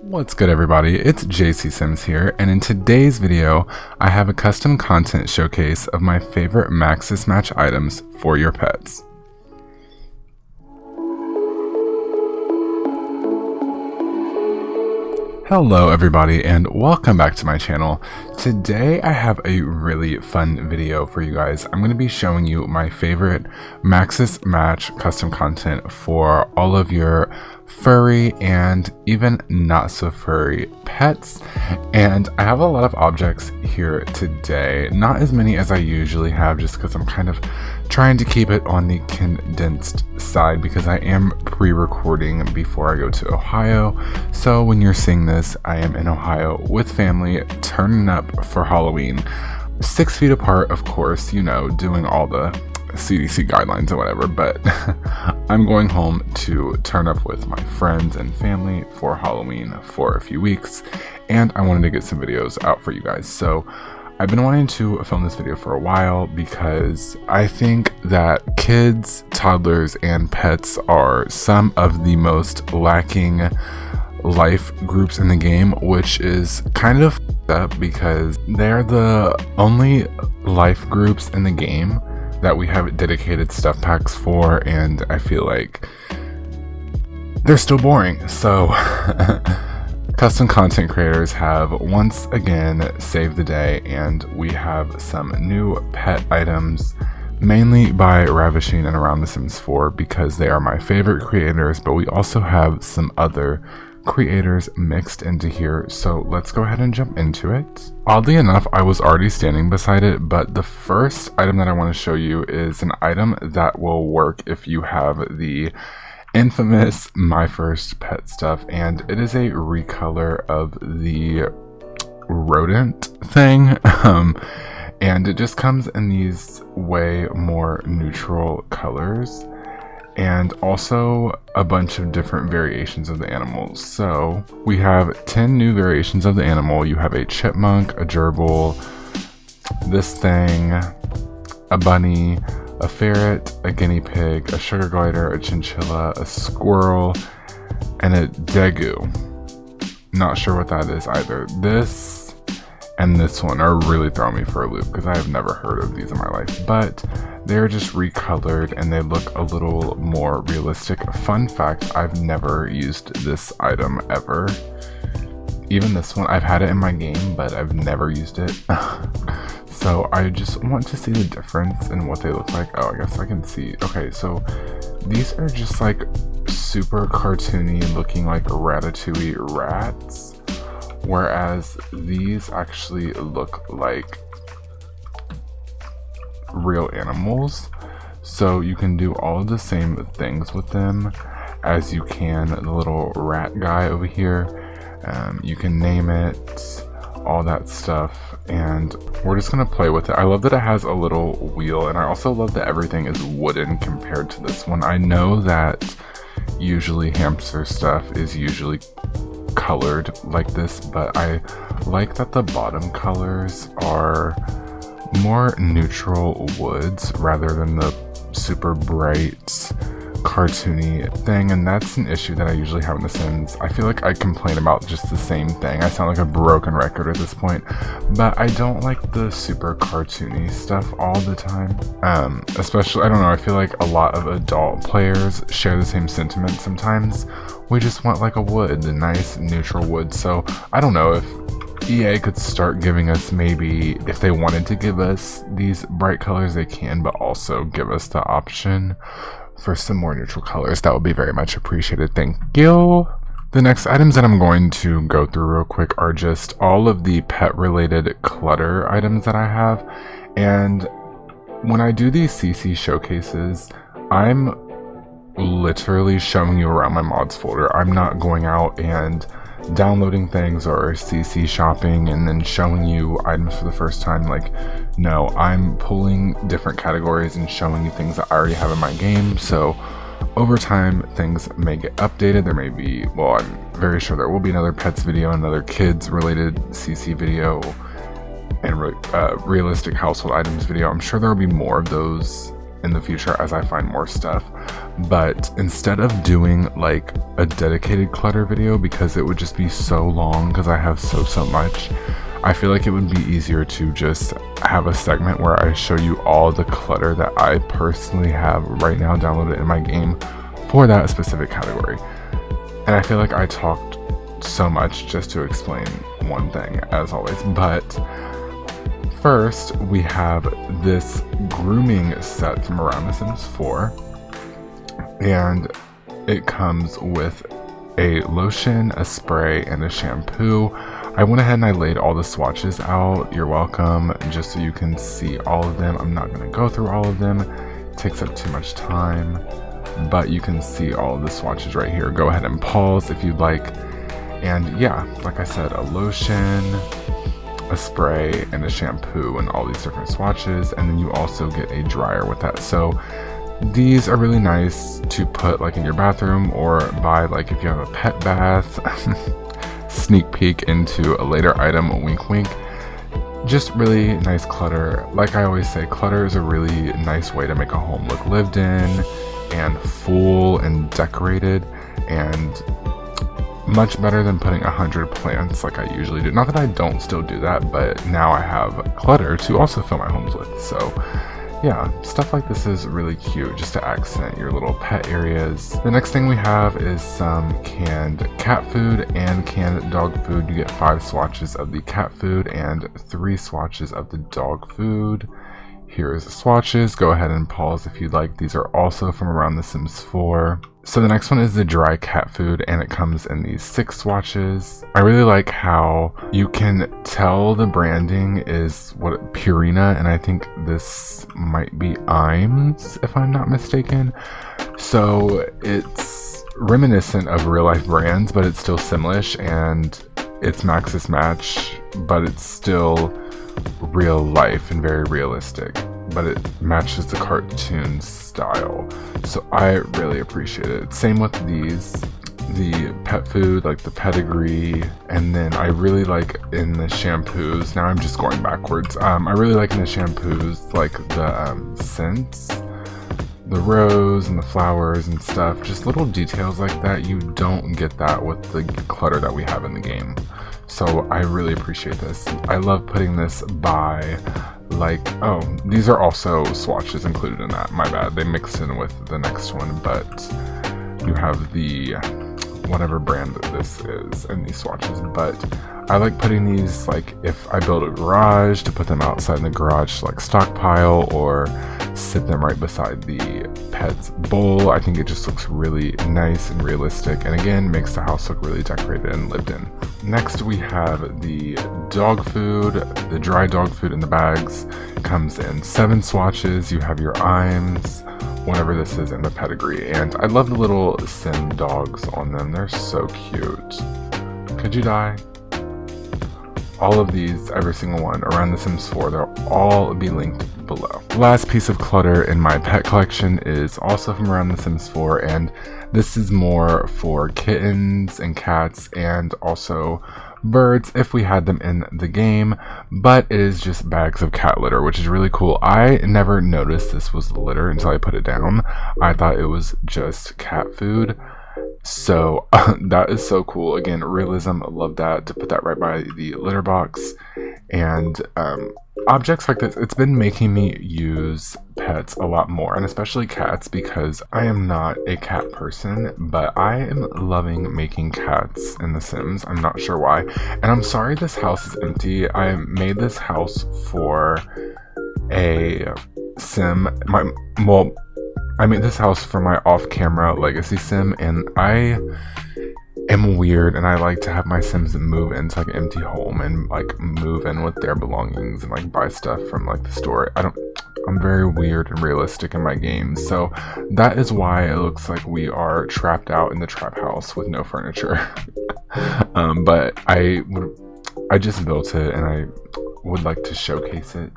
What's good, everybody? It's JC Sims here, and in today's video I have a custom content showcase of my favorite Maxis match items for your pets. Hello everybody, and welcome back to my channel. Today I have a really fun video for you guys. I'm going to be showing you my favorite Maxis match custom content for all of your furry and even not so furry pets. And I have a lot of objects here today, not as many as I usually have, just because I'm kind of trying to keep it on the condensed side because I am pre-recording before I go to Ohio. So when you're seeing this, I am in Ohio with family, turning up for Halloween, 6 feet apart, of course, you know, doing all the CDC guidelines or whatever, but I'm going home to turn up with my friends and family for Halloween for a few weeks, and I wanted to get some videos out for you guys. So I've been wanting to film this video for a while because I think that kids, toddlers, and pets are some of the most lacking life groups in the game, which is kind of up because they're the only life groups in the game that we have dedicated stuff packs for, and I feel like they're still boring. So custom content creators have once again saved the day, and we have some new pet items, mainly by Ravishing and Around The Sims 4 because they are my favorite creators, but we also have some other creators mixed into here, so let's go ahead and jump into it. Oddly enough, I was already standing beside it, but the first item that I want to show you is an item that will work if you have the infamous My First Pet stuff, and it is a recolor of the rodent thing, and it just comes in these way more neutral colors, and also a bunch of different variations of the animals. So we have 10 new variations of the animal. You have a chipmunk, a gerbil, this thing, a bunny, a ferret, a guinea pig, a sugar glider, a chinchilla, a squirrel, and a degu. Not sure what that is either. This and this one are really throwing me for a loop because I have never heard of these in my life, but they're just recolored and they look a little more realistic. Fun fact, I've never used this item ever. Even this one, I've had it in my game, but I've never used it. So I just want to see the difference in what they look like. Oh, I guess I can see. Okay, so these are just like super cartoony, looking like Ratatouille rats, whereas these actually look like real animals. So you can do all of the same things with them as you can the little rat guy over here. You can name it, all that stuff, and we're just gonna play with it. I love that it has a little wheel, and I also love that everything is wooden compared to this one. I know that usually hamster stuff is usually colored like this, but I like that the bottom colors are more neutral woods rather than the super bright cartoony thing, and that's an issue that I usually have in The Sims. I feel like I complain about just the same thing. I sound like a broken record at this point, but I don't like the super cartoony stuff all the time. Especially, I don't know, I feel like a lot of adult players share the same sentiment sometimes. We just want like a wood, a nice neutral wood. So I don't know if EA could start giving us, maybe if they wanted to give us these bright colors they can, but also give us the option for some more neutral colors. That would be very much appreciated. Thank you. The next items that I'm going to go through real quick are just all of the pet related clutter items that I have. And when I do these CC showcases, I'm literally showing you around my mods folder. I'm not going out and downloading things or CC shopping and then showing you items for the first time. Like, no, I'm pulling different categories and showing you things that I already have in my game. So over time things may get updated. There may be, well, I'm very sure there will be another pets video, another kids related CC video, and realistic household items video. I'm sure there will be more of those in the future as I find more stuff, But instead of doing like a dedicated clutter video, because it would just be so long because I have so much, I feel like it would be easier to just have a segment where I show you all the clutter that I personally have right now downloaded in my game for that specific category. And I feel like I talked so much just to explain one thing, as always. But first, we have this grooming set from around The Sims 4. And it comes with a lotion, a spray, and a shampoo. I went ahead and I laid all the swatches out. You're welcome, just so you can see all of them. I'm not going to go through all of them. It takes up too much time. But you can see all of the swatches right here. Go ahead and pause if you'd like. And yeah, like I said, a lotion, a spray, and a shampoo, and all these different swatches. And then you also get a dryer with that. So these are really nice to put like in your bathroom, or buy like if you have a pet bath. Sneak peek into a later item, wink wink. Just really nice clutter. Like I always say, clutter is a really nice way to make a home look lived in and full and decorated, and much better than putting 100 plants like I usually do. Not that I don't still do that, but now I have clutter to also fill my homes with. So yeah, stuff like this is really cute just to accent your little pet areas. The next thing we have is some canned cat food and canned dog food. You get 5 swatches of the cat food and 3 swatches of the dog food. Here's the swatches. Go ahead and pause if you'd like. These are also from around The Sims 4. So the next one is the dry cat food, and it comes in these 6 swatches. I really like how you can tell the branding is what Purina, and I think this might be Imes, if I'm not mistaken. So it's reminiscent of real life brands, but it's still Simlish, and it's Maxis Match, but it's still real life and very realistic, but it matches the cartoon style, so I really appreciate it. Same with these, the pet food, like the pedigree, and then I really like in the shampoos, now I'm just going backwards, I really like in the shampoos like the scents, the rose and the flowers and stuff, just little details like that. You don't get that with the clutter that we have in the game. So I really appreciate this. I love putting this by, like, oh, these are also swatches included in that. My bad, they mixed in with the next one, but you have the whatever brand that this is in these swatches. But I like putting these, like, if I build a garage, to put them outside in the garage to like stockpile, or sit them right beside the pet's bowl. I think it just looks really nice and realistic, and again makes the house look really decorated and lived in. Next we have the dog food. The dry dog food in the bags comes in 7 swatches. You have your Imes, whatever this is, in the pedigree, and I love the little Sim dogs on them. They're so cute. Could you die? All of these, every single one, around The Sims 4, they'll all be linked below. Last piece of clutter in my pet collection is also from around The Sims 4, and this is more for kittens and cats and also birds if we had them in the game, but it is just bags of cat litter, which is really cool. I never noticed this was litter until I put it down. I thought it was just cat food. So that is so cool. Again, realism, love that, to put that right by the litter box. And objects like this, it's been making me use pets a lot more, and especially cats, because I am not a cat person, but I am loving making cats in The Sims. I'm not sure why. And I'm sorry this house is empty. I made this house for a sim. I made this house for my off-camera legacy sim, and I am weird, and I like to have my Sims move into like an empty home and like move in with their belongings and like buy stuff from like the store. I'm very weird and realistic in my games, so that is why it looks like we are trapped out in the trap house with no furniture. But I just built it, and I would like to showcase it,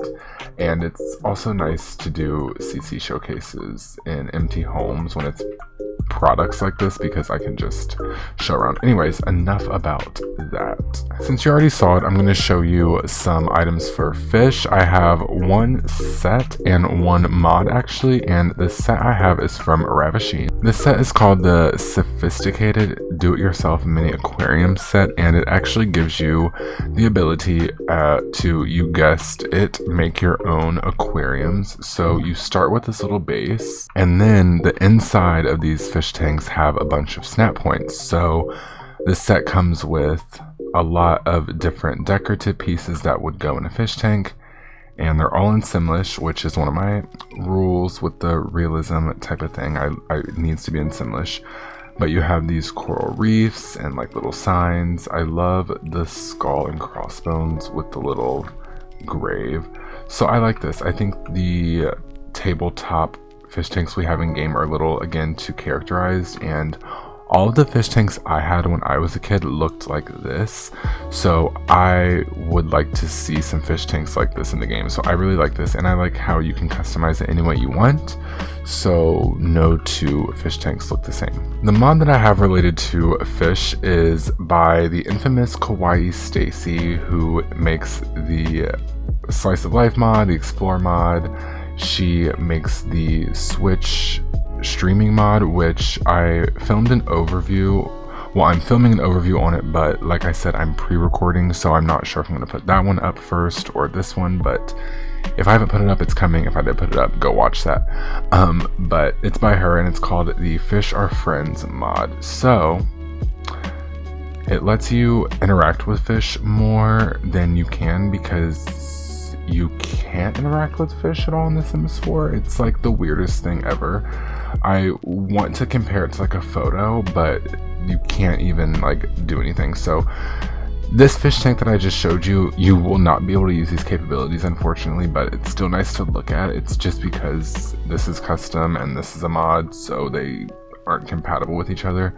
and it's also nice to do CC showcases in empty homes when it's products like this because I can just show around. Anyways, enough about that. Since you already saw it, I'm going to show you some items for fish. I have one set and one mod actually, and the set I have is from Ravishing. This set is called the Sophisticated Do-It-Yourself Mini Aquarium set, and it actually gives you the ability to, you guessed it, make your own aquariums. So you start with this little base, and then the inside of these fish tanks have a bunch of snap points. So this set comes with a lot of different decorative pieces that would go in a fish tank, and they're all in Simlish, which is one of my rules with the realism type of thing. It needs to be in Simlish. But you have these coral reefs and like little signs. I love the skull and crossbones with the little grave. So I like this. I think the tabletop fish tanks we have in game are a little, again, too characterized, and all of the fish tanks I had when I was a kid looked like this. So I would like to see some fish tanks like this in the game. So I really like this, and I like how you can customize it any way you want. So no two fish tanks look the same. The mod that I have related to fish is by the infamous Kawaii Stacy, who makes the Slice of Life mod, the Explore mod. She makes the Switch streaming mod, which I filmed an overview. Well, I'm filming an overview on it, but like I said, I'm pre-recording, so I'm not sure if I'm going to put that one up first or this one, but if I haven't put it up, it's coming. If I did put it up, go watch that. But it's by her, and it's called the Fish Are Friends mod. So it lets you interact with fish more than you can, because you can't interact with fish at all in The Sims 4. It's like the weirdest thing ever. I want to compare it to like a photo, but you can't even like do anything. So this fish tank that I just showed you, you will not be able to use these capabilities, unfortunately, but it's still nice to look at. It's just because this is custom and this is a mod, so they aren't compatible with each other.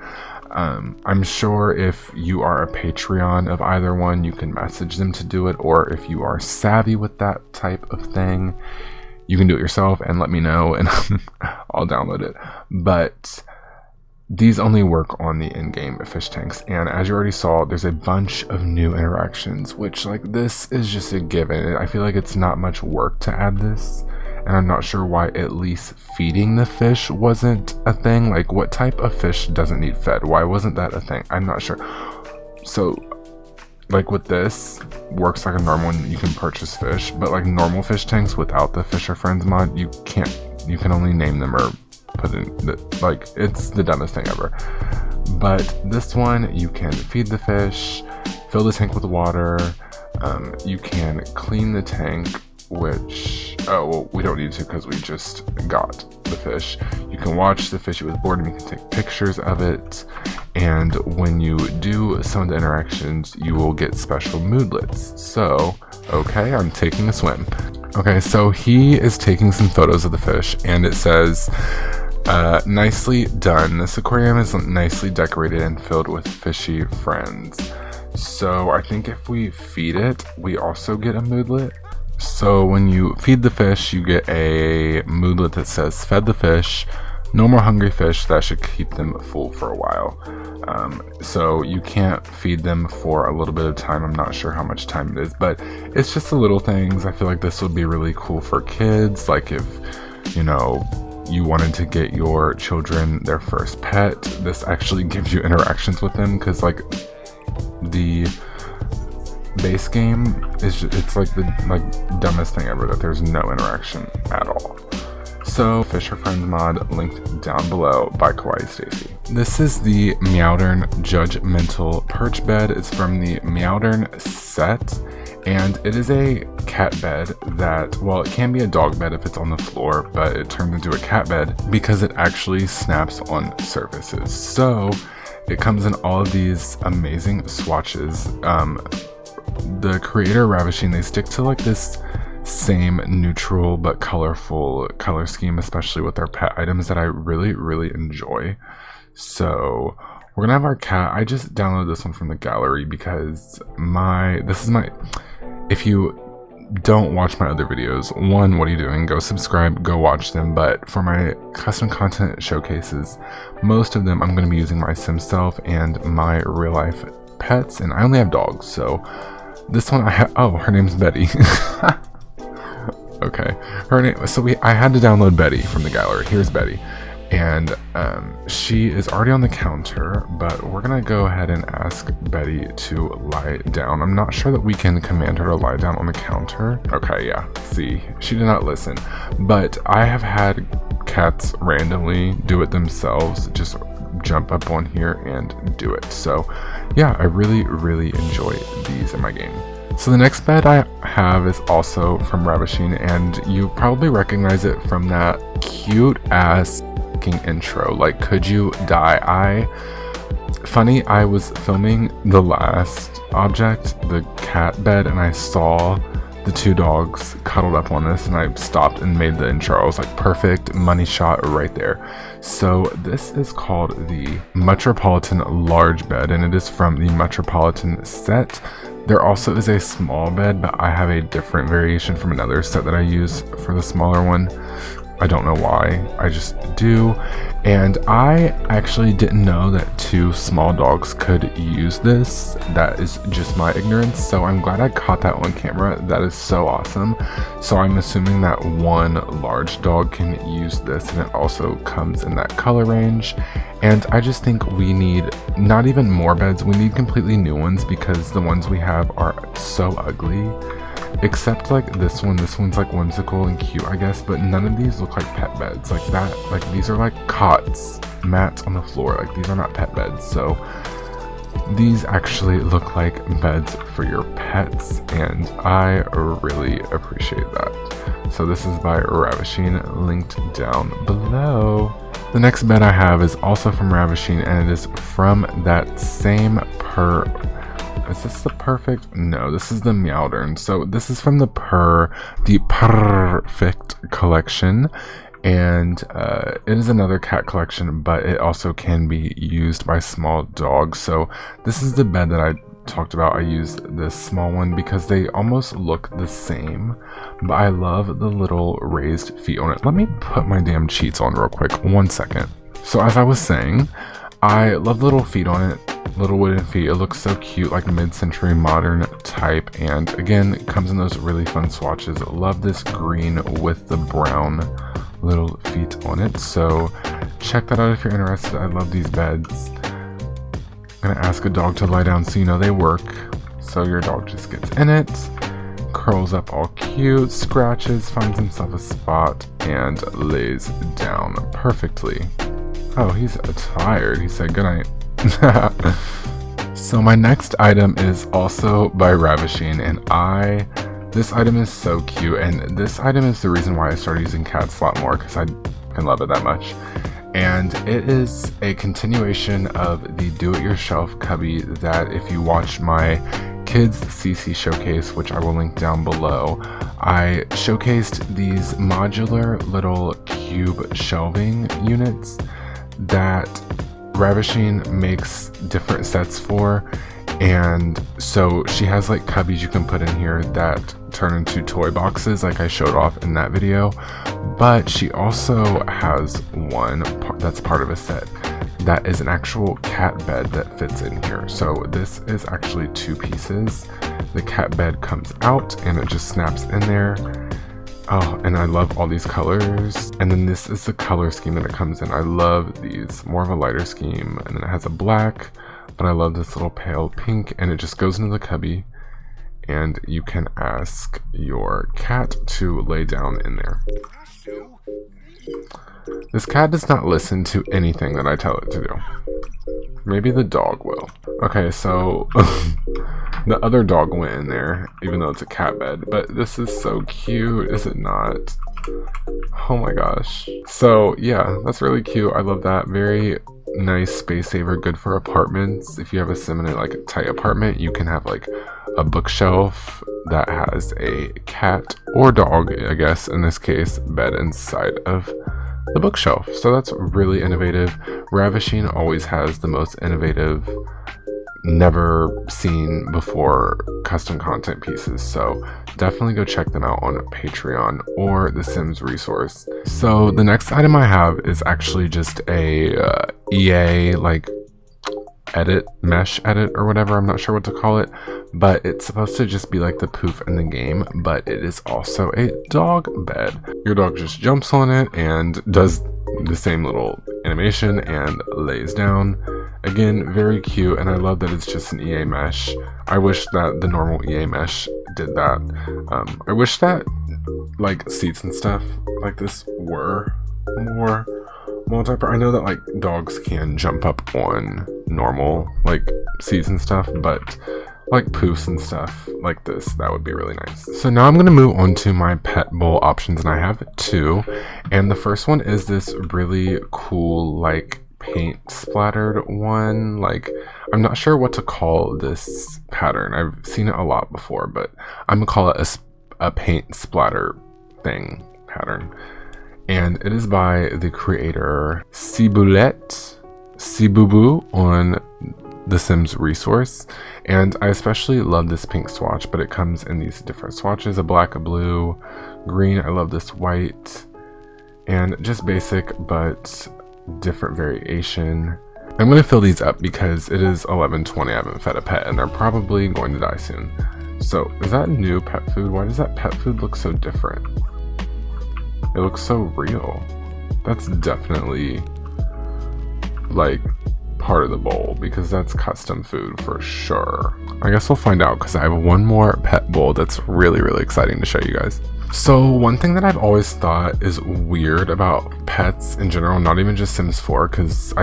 I'm sure if you are a Patreon of either one, you can message them to do it, or if you are savvy with that type of thing, you can do it yourself and let me know, and I'll download it. But these only work on the in-game fish tanks, and as you already saw, there's a bunch of new interactions, which, like, this is just a given. I feel like it's not much work to add this, and I'm not sure why at least feeding the fish wasn't a thing. Like, what type of fish doesn't need fed? Why wasn't that a thing? I'm not sure. So, like with this, works like a normal one. You can purchase fish, but like normal fish tanks without the Fish Are Friends mod, you can't. You can only name them or put in like, it's the dumbest thing ever. But this one, you can feed the fish, fill the tank with water. You can clean the tank, which, oh well, we don't need to because we just got the fish. You can watch the fish with boredom. You can take pictures of it, and when you do some of the interactions, you will get special moodlets. So, okay, I'm taking a swim. Okay, so he is taking some photos of the fish, and it says, nicely done. This aquarium is nicely decorated and filled with fishy friends. So I think if we feed it, we also get a moodlet. So when you feed the fish, you get a moodlet that says fed the fish, no more hungry fish. That should keep them full for a while. So you can't feed them for a little bit of time. I'm not sure how much time it is, but it's just the little things. I feel like this would be really cool for kids. Like if, you know, you wanted to get your children their first pet, this actually gives you interactions with them, because like the base game is just, it's like the dumbest thing ever that there's no interaction at all. So Fish Are Friends mod linked down below by Kawaii Stacy. This is the Meowdern Judgmental Perch Bed. It's from the Meowdern set, and it is a cat bed that, well, it can be a dog bed if it's on the floor, but it turned into a cat bed because it actually snaps on surfaces. So it comes in all of these amazing swatches. The creator Ravishing, they stick to like this same neutral but colorful color scheme, especially with their pet items, that I really enjoy. So we're gonna have our cat. I just downloaded this one from the gallery because if you don't watch my other videos. One, what are you doing? Go subscribe, go watch them. But for my custom content showcases, most of them I'm going to be using my sim self and my real life pets, and I only have dogs. So this one I have, oh, her name's Betty. Okay, her name, so I had to download Betty from the gallery. Here's Betty, and she is already on the counter, but we're gonna go ahead and ask Betty to lie down. I'm not sure that we can command her to lie down on the counter. Okay, yeah, see, she did not listen. But I have had cats randomly do it themselves, just jump up on here and do it. So yeah, I really enjoy these in my game. So the next bed I have is also from Ravishing, and you probably recognize it from that cute ass intro, like could you die? Funny, I was filming the last object, the cat bed, and I saw the two dogs cuddled up on this, and I stopped and made the intro. I was like, perfect money shot right there. So this is called the Metropolitan large bed, and it is from the Metropolitan set. There also is a small bed, but I have a different variation from another set that I use for the smaller one. I don't know why, I just do. And I actually didn't know that two small dogs could use this. That is just my ignorance, so I'm glad I caught that on camera. That is so awesome. So I'm assuming that one large dog can use this, and it also comes in that color range. And I just think we need not even more beds, we need completely new ones, because the ones we have are so ugly. Except like this one's like whimsical and cute, I guess, but none of these look like pet beds. Like that, like these are like cots, mats on the floor. Like these are not pet beds. So these actually look like beds for your pets, and I really appreciate that. So this is by Ravishing, linked down below. The next bed I have is also from Ravishing, and it is from that same is this the perfect? No, this is the Meowdern. So this is from the Perfect collection, and it is another cat collection, but it also can be used by small dogs. So this is the bed that I talked about. I used this small one because they almost look the same, but I love the little raised feet on it. Let me put my damn cheats on real quick, 1 second. So as I was saying, I love the little feet on it. Little wooden feet. It looks so cute, like mid-century modern type, and again, it comes in those really fun swatches. I love this green with the brown little feet on it, so check that out if you're interested. I love these beds. I'm gonna ask a dog to lie down so you know they work. So your dog just gets in it, curls up all cute, scratches, finds himself a spot, and lays down perfectly. Oh, he's tired. He said goodnight. So my next item is also by Ravishing, and this item is so cute, and this item is the reason why I started using cats a lot more, because I can love it that much. And it is a continuation of the do-it-yourself cubby that, if you watch my kids CC showcase, which I will link down below, I showcased these modular little cube shelving units that Ravishing makes different sets for. And so she has like cubbies you can put in here that turn into toy boxes, like I showed off in that video, but she also has one that's part of a set that is an actual cat bed that fits in here. So this is actually two pieces. The cat bed comes out and it just snaps in there. Oh, and I love all these colors. And then this is the color scheme that it comes in. I love these, more of a lighter scheme, and then it has a black, but I love this little pale pink, and it just goes into the cubby, and you can ask your cat to lay down in there. This cat does not listen to anything that I tell it to do. Maybe the dog will. Okay, so the other dog went in there, even though it's a cat bed, but this is so cute, is it not? Oh my gosh. So yeah, that's really cute. I love that. Very nice space saver, good for apartments. If you have a sim in like a tight apartment, you can have like a bookshelf that has a cat or dog, I guess in this case, bed inside of the bookshelf. So that's really innovative. Ravishing always has the most innovative never seen before custom content pieces. So definitely go check them out on Patreon or the Sims resource. So the next item I have is actually just a EA like mesh edit or whatever. I'm not sure what to call it, but it's supposed to just be like the poof in the game, but it is also a dog bed. Your dog just jumps on it and does the same little animation and lays down. Again, very cute, and I love that it's just an EA mesh. I wish that the normal EA mesh did that. I wish that like seats and stuff like this were more multi-part. I know that like dogs can jump up on normal like seats and stuff, but like poofs and stuff like this, that would be really nice. So now I'm going to move on to my pet bowl options, and I have two. And the first one is this really cool like paint splattered one. Like, I'm not sure what to call this pattern. I've seen it a lot before, but I'm gonna call it a paint splatter thing pattern. And it is by the creator Cibubu on the Sims resource. And I especially love this pink swatch, but it comes in these different swatches, a black, a blue, green. I love this white, and just basic but different variation. I'm going to fill these up because it is 11:20. I haven't fed a pet and they're probably going to die soon. So is that new pet food? Why does that pet food look so different? It looks so real. That's definitely like part of the bowl, because that's custom food for sure. I guess we'll find out, because I have one more pet bowl that's really exciting to show you guys. So one thing that I've always thought is weird about pets in general, not even just Sims 4, because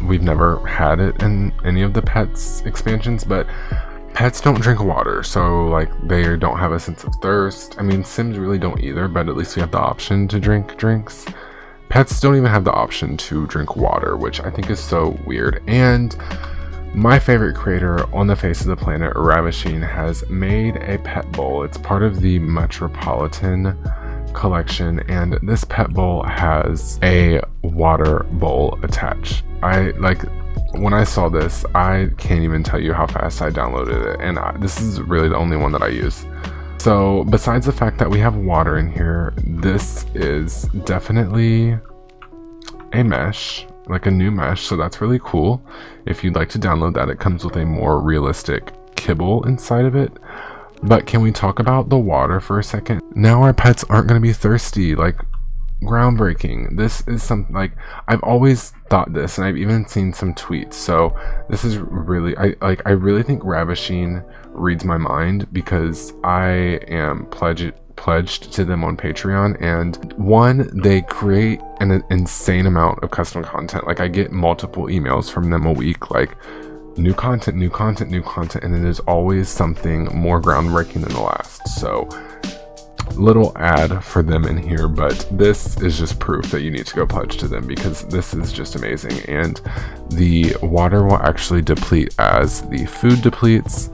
we've never had it in any of the pets expansions, but pets don't drink water, so like they don't have a sense of thirst. I mean, Sims really don't either, but at least we have the option to drink drinks. Pets don't even have the option to drink water, which I think is so weird. And my favorite creator on the face of the planet, Ravishing, has made a pet bowl. It's part of the Metropolitan collection, and this pet bowl has a water bowl attached. When I saw this, I can't even tell you how fast I downloaded it, and this is really the only one that I use. So besides the fact that we have water in here, this is definitely a mesh, like a new mesh, so that's really cool. If you'd like to download that, it comes with a more realistic kibble inside of it. But can we talk about the water for a second? Now our pets aren't going to be thirsty. Like, groundbreaking. This is something like I've always thought this, and I've even seen some tweets. So this is really, I really think Ravishing reads my mind, because I am pledged to them on Patreon, and one, they create an insane amount of custom content. Like, I get multiple emails from them a week, like new content, and it is always something more groundbreaking than the last. So little ad for them in here, but this is just proof that you need to go pledge to them, because this is just amazing. And the water will actually deplete as the food depletes,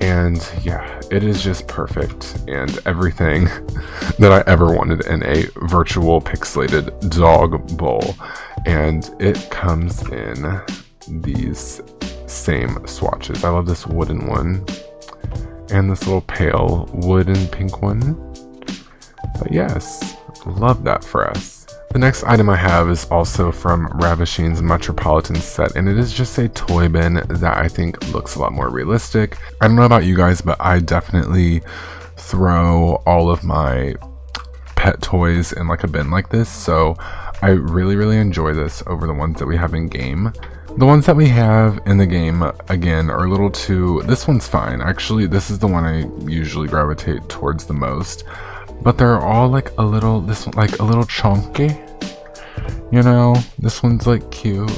and yeah, it is just perfect, and everything that I ever wanted in a virtual pixelated dog bowl. And it comes in these same swatches. I love this wooden one and this little pale wooden pink one. But yes, love that for us. The next item I have is also from Ravishing's Metropolitan set, and it is just a toy bin that I think looks a lot more realistic. I don't know about you guys, but I definitely throw all of my pet toys in like a bin like this, so I really enjoy this over the ones that we have in game. The ones that we have in the game, again, are a little too... This one's fine. Actually, this is the one I usually gravitate towards the most. But they're all like a little, this one like a little chunky, you know. This one's like cute,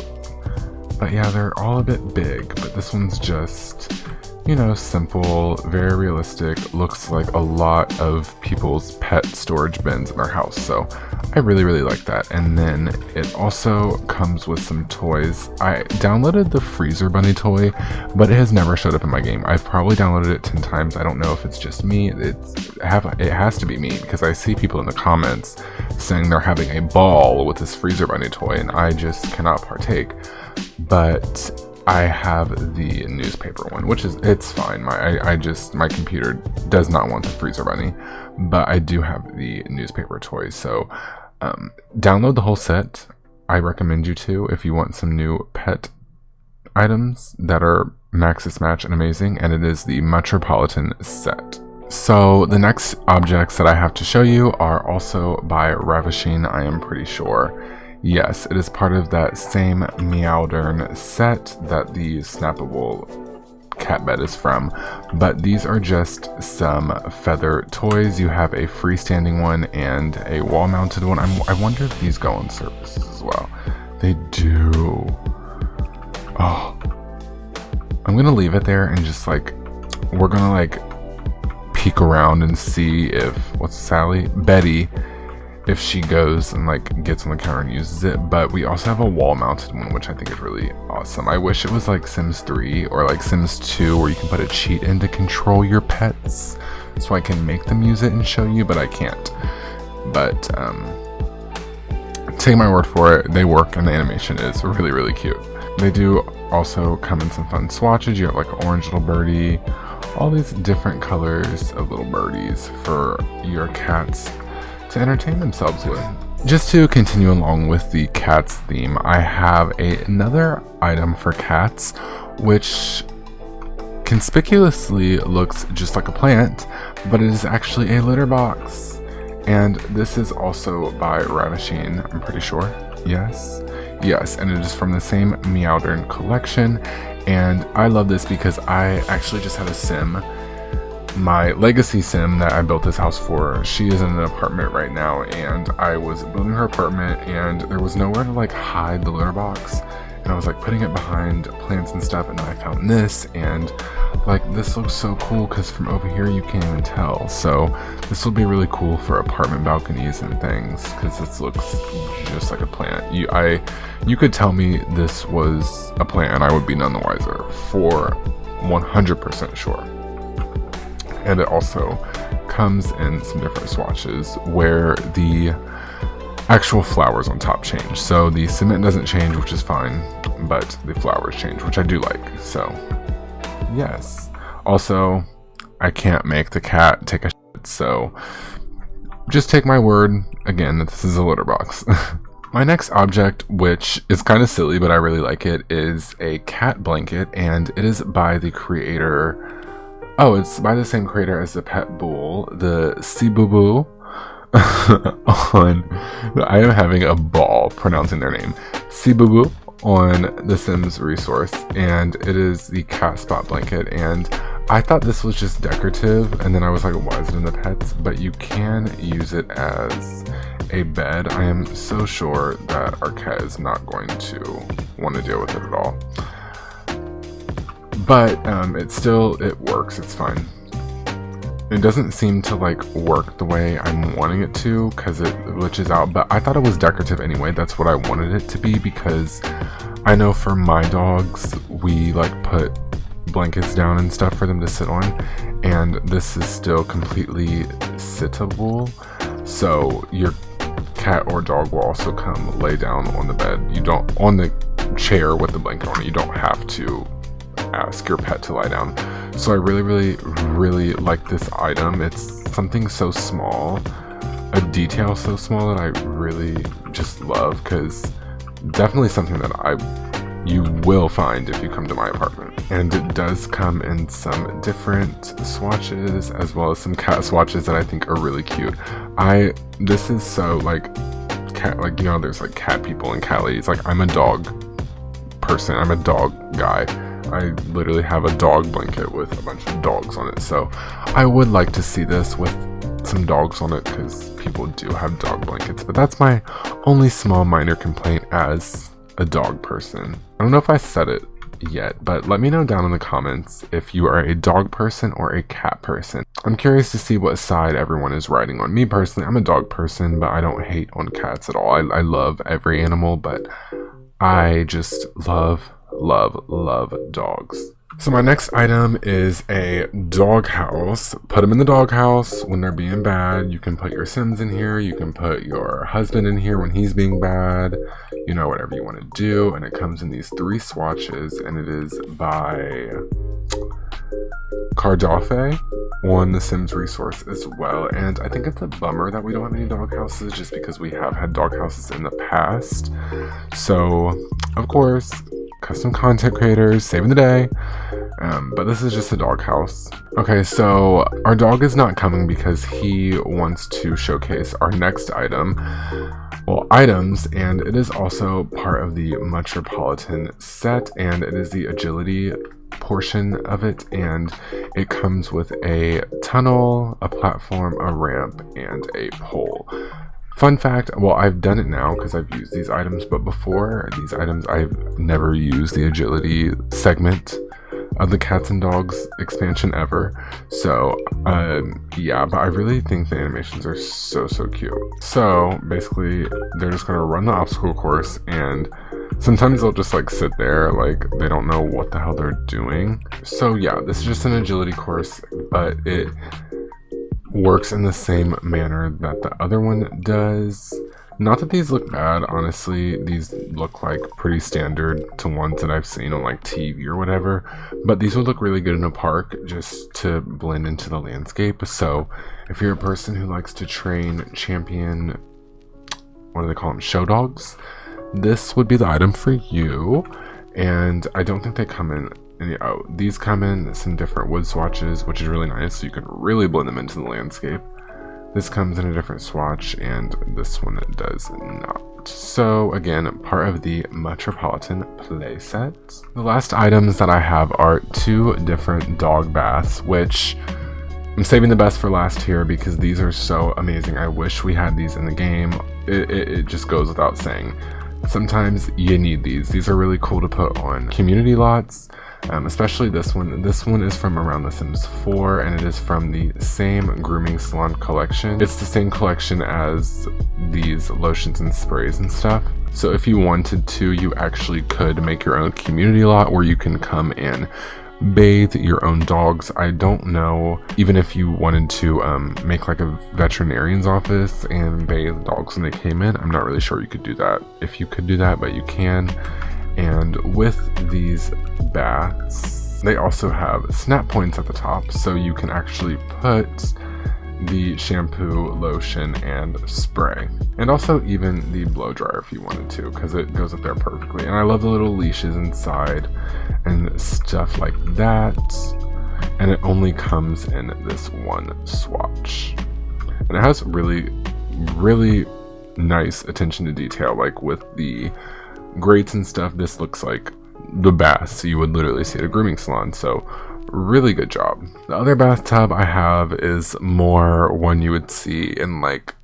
but yeah, they're all a bit big. But this one's just, you know, simple, very realistic. Looks like a lot of people's pet storage bins in their house, so I really like that. And then it also comes with some toys. I downloaded the freezer bunny toy, but it has never showed up in my game. I've probably downloaded it 10 times. I don't know if it's just me. It has to be me, because I see people in the comments saying they're having a ball with this freezer bunny toy, and I just cannot partake. But I have the newspaper one, which is, it's fine. My computer does not want the freezer bunny, but I do have the newspaper toys. So download the whole set. I recommend you to if you want some new pet items that are Maxis Match and amazing, and it is the Metropolitan set. So the next objects that I have to show you are also by Ravishing, I am pretty sure. Yes, it is part of that same Meowdern set that the snappable cat bed is from, but these are just some feather toys. You have a freestanding one and a wall-mounted one. I wonder if these go on surfaces as well. They do. Oh, I'm gonna leave it there and just like, we're gonna like peek around and see if, what's Sally? Betty, if she goes and like gets on the counter and uses it. But we also have a wall mounted one, which I think is really awesome. I wish it was like Sims 3 or like Sims 2 where you can put a cheat in to control your pets so I can make them use it and show you, but I can't. But take my word for it, they work and the animation is really, really cute. They do also come in some fun swatches. You have like an orange little birdie, all these different colors of little birdies for your cats to entertain themselves with. Just to continue along with the cats theme, I have another item for cats which conspicuously looks just like a plant, but it is actually a litter box. And this is also by Ravishing, I'm pretty sure. Yes, and it is from the same Meowdern collection. And I love this because I actually just had a sim, my legacy sim that I built this house for. She is in an apartment right now, and I was building her apartment and there was nowhere to like hide the litter box, and I was like putting it behind plants and stuff, and then I found this, and like this looks so cool because from over here you can't even tell. So this will be really cool for apartment balconies and things because this looks just like a plant. You could tell me this was a plant and I would be none the wiser, for 100% sure. And it also comes in some different swatches where the actual flowers on top change. So the cement doesn't change, which is fine, but the flowers change, which I do like. So yes. Also, I can't make the cat take a shit, so just take my word again that this is a litter box. My next object, which is kind of silly but I really like it, is a cat blanket, and it is by the creator. Oh, it's by the same creator as the pet bull, the Sibubu. I am having a ball pronouncing their name. Sibubu on the Sims resource, and it is the cat spot blanket. And I thought this was just decorative, and then I was like, why is it in the pets? But you can use it as a bed. I am so sure that our cat is not going to want to deal with it at all. But it works, it's fine. It doesn't seem to like work the way I'm wanting it to because it glitches out, but I thought it was decorative anyway. That's what I wanted it to be, because I know for my dogs we like put blankets down and stuff for them to sit on, and this is still completely sittable, so your cat or dog will also come lay down on the bed. You don't, on the chair with the blanket on it, you don't have to ask your pet to lie down. So I really like this item. It's something so small, a detail so small that I really just love, because definitely something that you will find if you come to my apartment. And it does come in some different swatches as well as some cat swatches that I think are really cute. This is so like cat, like, you know, there's like cat people and cat ladies. Like, I'm a dog person, I'm a dog guy. I literally have a dog blanket with a bunch of dogs on it, so I would like to see this with some dogs on it because people do have dog blankets. But that's my only small minor complaint as a dog person. I don't know if I said it yet, but let me know down in the comments if you are a dog person or a cat person. I'm curious to see what side everyone is riding on. Me personally, I'm a dog person, but I don't hate on cats at all. I love every animal, but I just love dogs. So my next item is a dog house. Put them in the dog house when they're being bad. You can put your Sims in here. You can put your husband in here when he's being bad. You know, whatever you want to do. And it comes in these 3 swatches, and it is by Cardafe on the Sims resource as well. And I think it's a bummer that we don't have any dog houses, just because we have had dog houses in the past. So, of course, custom content creators saving the day. But this is just a dog house. Okay, so our dog is not coming because he wants to showcase our next item. Well, items, and it is also part of the Metropolitan set, and it is the agility portion of it, and it comes with a tunnel, a platform, a ramp, and a pole. Fun fact, well, I've done it now because I've used these items, but before these items I've never used the agility segment of the Cats and Dogs expansion ever. So yeah, but I really think the animations are so cute. So basically they're just gonna run the obstacle course, and sometimes they'll just like sit there like they don't know what the hell they're doing. So yeah, this is just an agility course, but it works in the same manner that the other one does. Not that these look bad, honestly. These look like pretty standard to ones that I've seen on like TV or whatever, but these would look really good in a park just to blend into the landscape. So if you're a person who likes to train champion, what do they call them, show dogs, this would be the item for you. And I don't think they come in any, oh, these come in some different wood swatches, which is really nice, so you can really blend them into the landscape. This comes in a different swatch, and this one does not. So again, part of the Metropolitan playset. The last items that I have are 2 different dog baths, which I'm saving the best for last here because these are so amazing. I wish we had these in the game. It just goes without saying. Sometimes you need these. These are really cool to put on community lots. Especially this one. This one is from around The Sims 4, and it is from the same grooming salon collection. It's the same collection as these lotions and sprays and stuff. So if you wanted to, you actually could make your own community lot where you can come and bathe your own dogs. I don't know, even if you wanted to make like a veterinarian's office and bathe dogs when they came in, I'm not really sure you could do that. If you could do that, but you can. And with these baths, they also have snap points at the top, so you can actually put the shampoo, lotion, and spray. And also even the blow dryer if you wanted to, because it goes up there perfectly. And I love the little leashes inside and stuff like that. And it only comes in this one swatch. And it has really nice attention to detail, like with the grates and stuff. This looks like the baths you would literally see at a grooming salon, so really good job. The other bathtub I have is more one you would see in like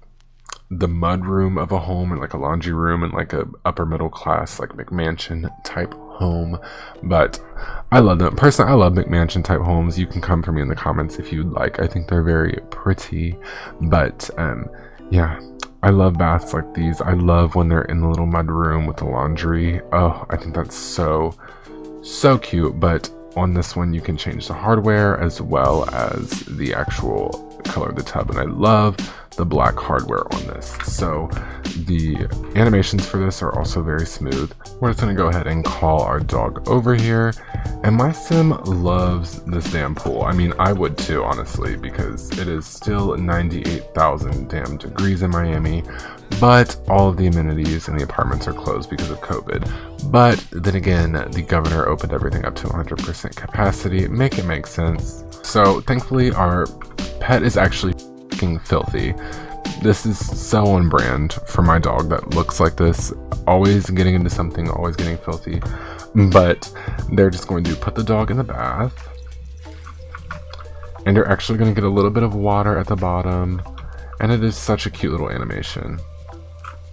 the mud room of a home, and like a laundry room, and like a upper middle class like McMansion type home. But I love them personally. I love McMansion type homes. You can come for me in the comments if you'd like. I think they're very pretty. But yeah, I love baths like these. I love when they're in the little mud room with the laundry. Oh, I think that's so cute. But on this one, you can change the hardware as well as the actual color of the tub. And I love the black hardware on this. So the animations for this are also very smooth. We're just gonna go ahead and call our dog over here. And my sim loves this damn pool. I mean, I would too, honestly, because it is still 98,000 damn degrees in Miami, but all of the amenities in the apartments are closed because of COVID. But then again, the governor opened everything up to 100% capacity. Make it make sense. So thankfully our pet is actually filthy. This is so on brand for my dog that looks like this, always getting into something, always getting filthy. But they're just going to put the dog in the bath, and you're actually going to get a little bit of water at the bottom, and it is such a cute little animation.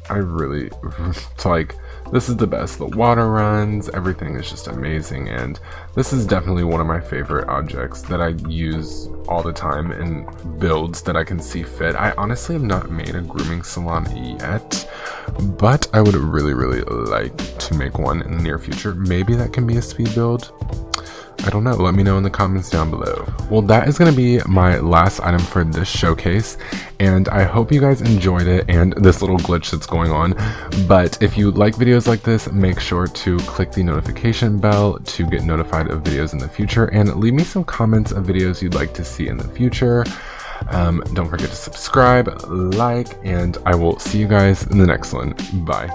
I really, it's like, this is the best. The water runs, everything is just amazing, and this is definitely one of my favorite objects that I use all the time in builds that I can see fit. I honestly have not made a grooming salon yet, but I would really like to make one in the near future. Maybe that can be a speed build. I don't know. Let me know in the comments down below. Well, that is going to be my last item for this showcase, and I hope you guys enjoyed it and this little glitch that's going on. But if you like videos like this, make sure to click the notification bell to get notified of videos in the future, and leave me some comments of videos you'd like to see in the future. Don't forget to subscribe, like, and I will see you guys in the next one. Bye.